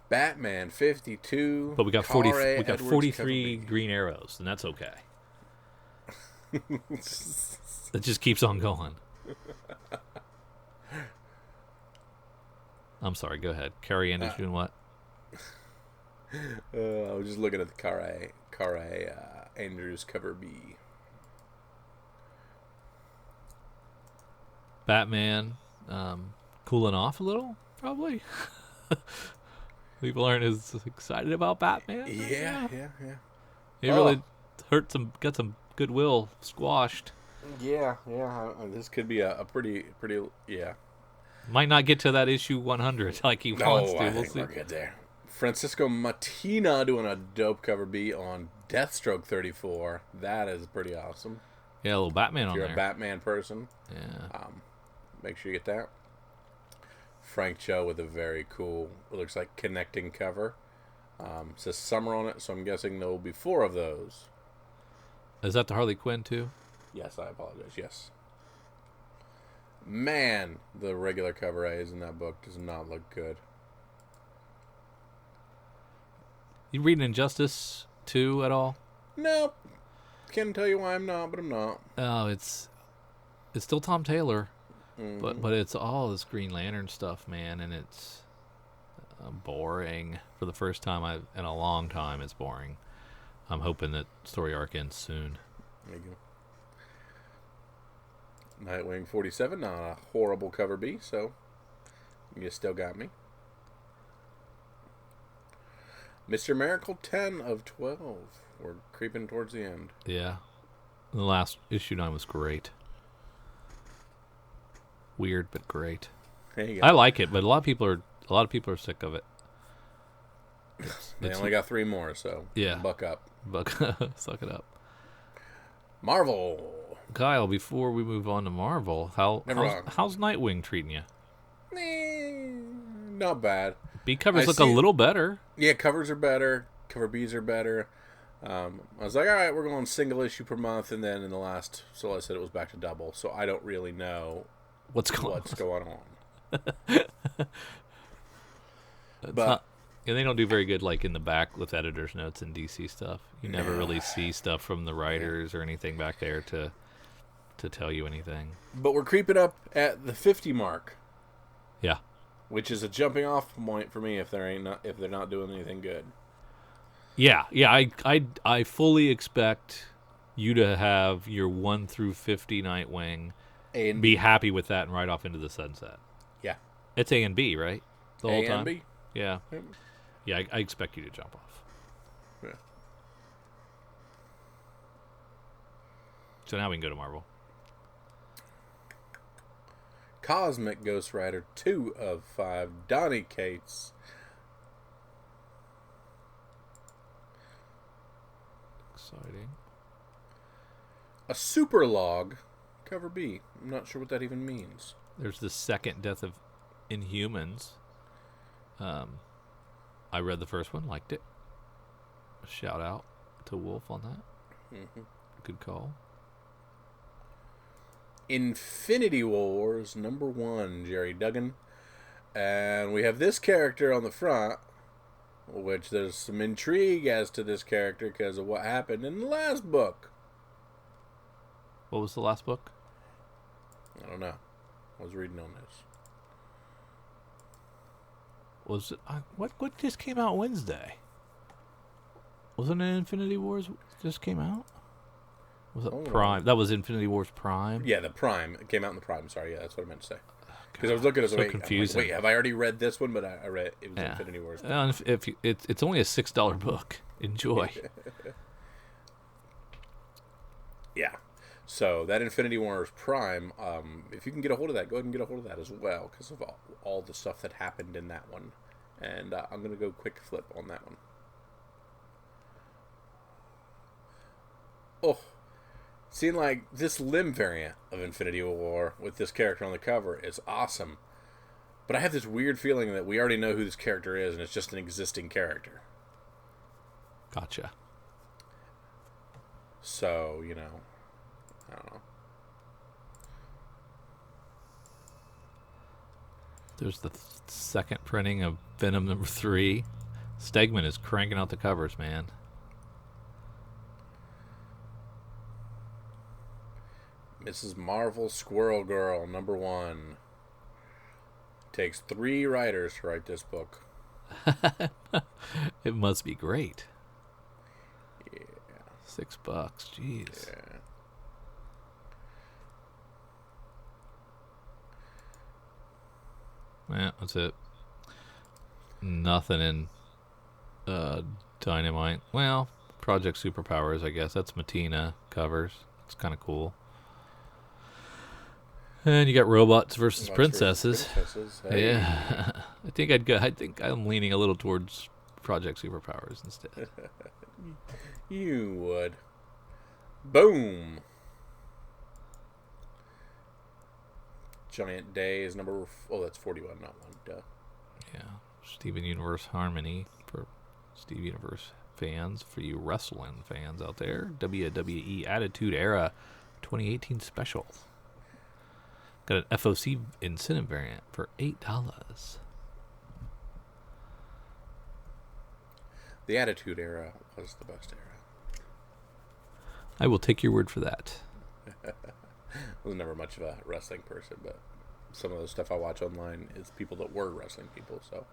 Batman 52.
But we got 43
Cover
green arrows, and that's okay. It just keeps on going. I'm sorry, go ahead. Carrie Ann is doing what?
I was just looking at the Cara Andrews cover B.
Batman, cooling off a little, probably. People aren't as excited about Batman.
Yeah.
He really got some goodwill squashed.
Yeah. This could be a pretty, yeah.
Might not get to that issue 100 like he wants to.
I
We'll
think
see.
we're good there. Francisco Matina doing a dope cover B on Deathstroke 34. That is pretty awesome.
Yeah, a little Batman
If
on
you're
there.
a Batman person,
Yeah.
make sure you get that. Frank Cho with a very cool, it looks like connecting cover. Says summer on it, so I'm guessing there will be 4 of those.
Is that the Harley Quinn too?
Yes, I apologize. Yes. Man, the regular cover A's in that book does not look good.
You reading Injustice 2 at all?
Nope. Can't tell you why I'm not, but I'm not.
Oh, it's still Tom Taylor, but it's all this Green Lantern stuff, man, and it's boring. For the first time in a long time, it's boring. I'm hoping that story arc ends soon.
There you go. Nightwing 47, not a horrible cover B, so you still got me. Mr. Miracle 10 of 12. We're creeping towards the end.
Yeah, the last issue 9 was great. Weird, but great.
There you go.
I like it, but a lot of people are sick of it.
They only got 3 more, so
yeah.
buck up.
Suck it up.
Marvel.
Kyle, before we move on to Marvel, how's Nightwing treating you?
Not bad.
B covers look a little better.
Yeah, covers are better. Cover Bs are better. I was like, all right, we're going single issue per month, and then in the last, so I said it was back to double. So I don't really know
what's going
on.
But yeah, they don't do very good, like in the back with editor's notes and DC stuff. You never really see stuff from the writers or anything back there to tell you anything.
But we're creeping up at the 50 mark.
Yeah.
Which is a jumping off point for me if they're not doing anything good.
Yeah. I fully expect you to have your 1 through 50 Nightwing and be happy with that and ride off into the sunset.
Yeah.
It's A and B, right? The whole time?
And B?
Yeah. Yeah, I expect you to jump off.
Yeah.
So now we can go to Marvel.
Cosmic Ghost Rider 2 of 5. Donny Cates.
Exciting.
A super log. Cover B. I'm not sure what that even means.
There's the second Death of Inhumans. I read the first one, liked it. Shout out to Wolf on that.
Mm-hmm.
Good call.
Infinity Wars #1, Jerry Duggan. And we have this character on the front, which there's some intrigue as to this character because of what happened in the last book.
What was the last book?
I don't know. I was reading on this.
Was it, what just came out Wednesday? Wasn't it Infinity Wars just came out? Was it Prime? That was Infinity Wars Prime?
Yeah, the Prime. It came out in the Prime. Sorry, yeah, that's what I meant to say. Because I was looking at it,
so confusing.
Wait, have I already read this one? But I read it was Infinity Wars.
If it's only a $6 book. Enjoy.
Yeah. So that Infinity Wars Prime, if you can get a hold of that, go ahead and get a hold of that as well because of all the stuff that happened in that one. And I'm going to go quick flip on that one. Oh, seeing like this Limb variant of Infinity War with this character on the cover is awesome. But I have this weird feeling that we already know who this character is and it's just an existing character.
Gotcha.
So, I don't know.
There's the second printing of Venom #3. Stegman is cranking out the covers, man.
Mrs. Marvel Squirrel Girl #1. Takes 3 writers to write this book.
It must be great.
Yeah.
$6. Jeez.
Yeah.
Yeah, that's it. Nothing in Dynamite. Well, Project Superpowers, I guess. That's Matina covers. It's kind of cool. And you got robots versus
Robots
princesses.
versus princesses. Hey.
Yeah, I think I'd go. I think I'm leaning a little towards Project Superpowers instead.
You would. Boom. Giant Day is number... Oh, that's 41, not 1. Duh.
Yeah, Steven Universe Harmony for Steve Universe fans, for you wrestling fans out there. WWE Attitude Era 2018 special. Got an FOC incentive variant for $8.
The Attitude Era was the best era.
I will take your word for that.
I was never much of a wrestling person, but some of the stuff I watch online is people that were wrestling people, so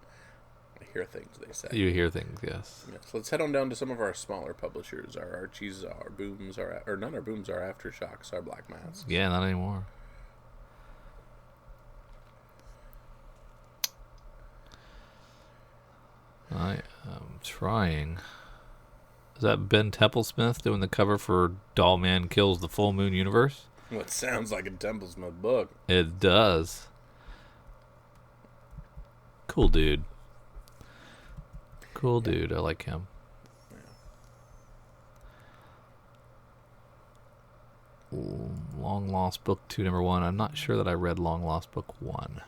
I hear things they say.
You hear things, yes.
Yes, let's head on down to some of our smaller publishers, our Archies, our Booms, or none our Booms, our Aftershocks, our Black Masks.
Yeah, not anymore. I am trying. Is that Ben Templesmith doing the cover for Doll Man Kills the Full Moon Universe?
What sounds like a Templesmith book.
It does. Cool dude. Cool dude. I like him.
Yeah.
Long Lost Book 2, number 1. I'm not sure that I read Long Lost Book 1.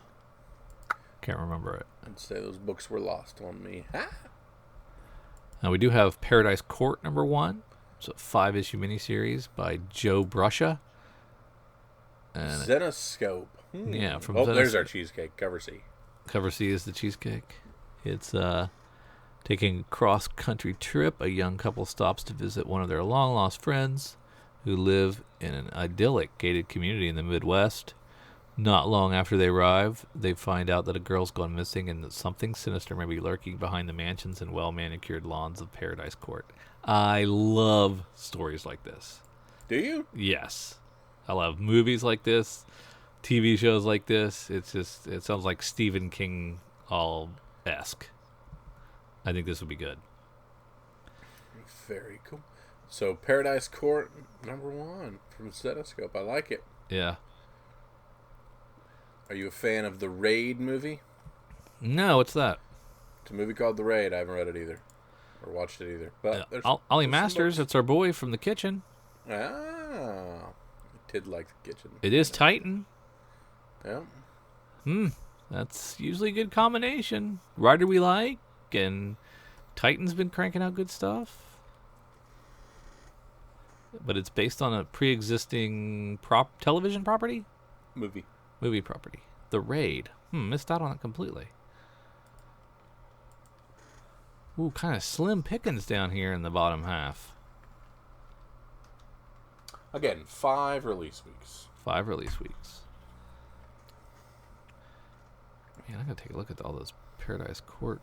Can't remember it.
I'd say those books were lost on me. Ha!
Now we do have Paradise Court number 1. It's a 5-issue miniseries by Joe Bruscia. And
Zenoscope.
Yeah, from
there's
Zenoscope.
our cheesecake. Cover C.
Cover C is the cheesecake. It's taking a cross-country trip. A young couple stops to visit one of their long-lost friends who live in an idyllic gated community in the Midwest. Not long after they arrive, they find out that a girl's gone missing and that something sinister may be lurking behind the mansions and well-manicured lawns of Paradise Court. I love stories like this.
Do you?
Yes. I love movies like this, TV shows like this. It sounds like Stephen King all-esque. I think this would be good.
Very cool. So, Paradise Court, number 1 from Zenoscope. I like it.
Yeah.
Are you a fan of the Raid movie?
No, what's that?
It's a movie called The Raid. I haven't read it either. Or watched it either. But
Ollie
there's
Masters,
some
it's our boy from the kitchen.
books. Ah. I did like the kitchen.
It is Titan.
Yeah.
That's usually a good combination. Writer we like, and Titan's been cranking out good stuff. But it's based on a pre-existing television property? Movie property. The Raid. Missed out on it completely. Ooh, kind of slim pickings down here in the bottom half.
Again, 5 release weeks.
5 release weeks. Man, I'm going to take a look at all those Paradise Court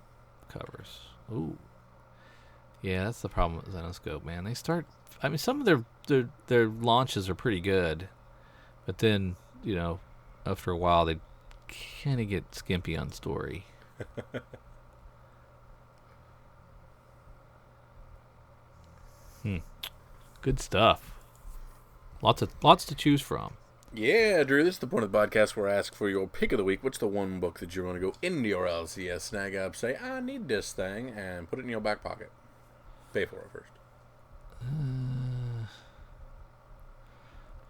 covers. Ooh. Yeah, that's the problem with Zenoscope, man. They start... I mean, some of their launches are pretty good. But then, after a while, they kind of get skimpy on story. Good stuff. Lots to choose from.
Yeah, Drew, this is the point of the podcast where I ask for your pick of the week. What's the one book that you want to go into your LCS, snag up, say, I need this thing, and put it in your back pocket? Pay for it first.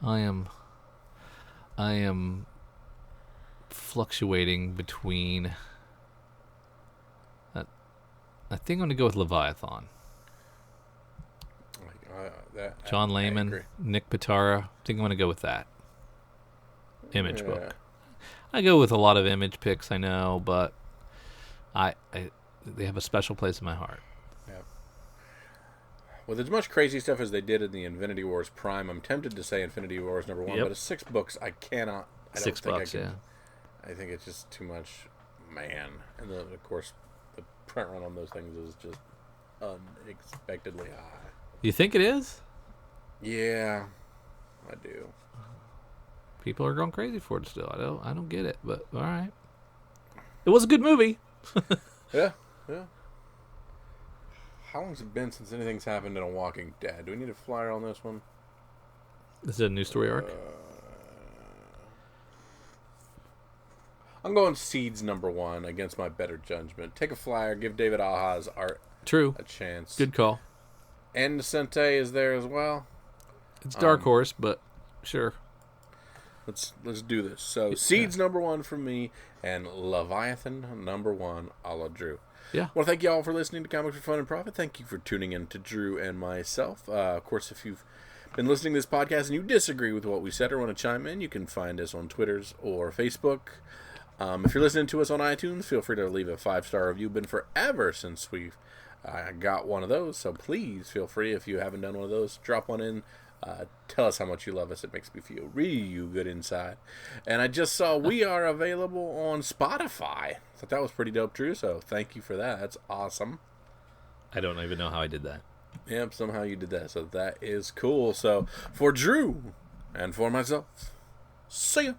I am fluctuating between... I think I'm going to go with Leviathan. John Layman, Nick Pitara. I think I'm going to go with that. Image book. I go with a lot of Image picks, I know, but they have a special place in my heart.
Yeah. With as much crazy stuff as they did in the Infinity Wars Prime, I'm tempted to say Infinity Wars number 1, but it's 6 books. I cannot. I
$6,
don't think
yeah.
I think it's just too much, man. And then, of course, the print run on those things is just unexpectedly high.
You think it is?
Yeah, I do.
People are going crazy for it still. I don't get it, but all right. It was a good movie.
Yeah. How long's it been since anything's happened in a Walking Dead? Do we need a flyer on this one?
Is it a new story arc?
I'm going Seeds number 1 against my better judgment. Take a flyer. Give David Aha's art
True.
a chance.
Good call.
And Sente is there as well.
It's Dark Horse, but sure.
Let's do this. So Seeds number 1 from me, and Leviathan number 1 a la Drew.
Yeah.
Well, thank you all for listening to Comics for Fun and Profit. Thank you for tuning in to Drew and myself. Of course, if you've been listening to this podcast and you disagree with what we said or want to chime in, you can find us on Twitters or Facebook. If you're listening to us on iTunes, feel free to leave a 5-star review. Been forever since we've got one of those, so please feel free, if you haven't done one of those, drop one in. Tell us how much you love us. It makes me feel real good inside. And I just saw we are available on Spotify. Thought that was pretty dope, Drew, so thank you for that. That's awesome.
I don't even know how I did that.
Yep, somehow you did that, so that is cool. So for Drew and for myself, see ya.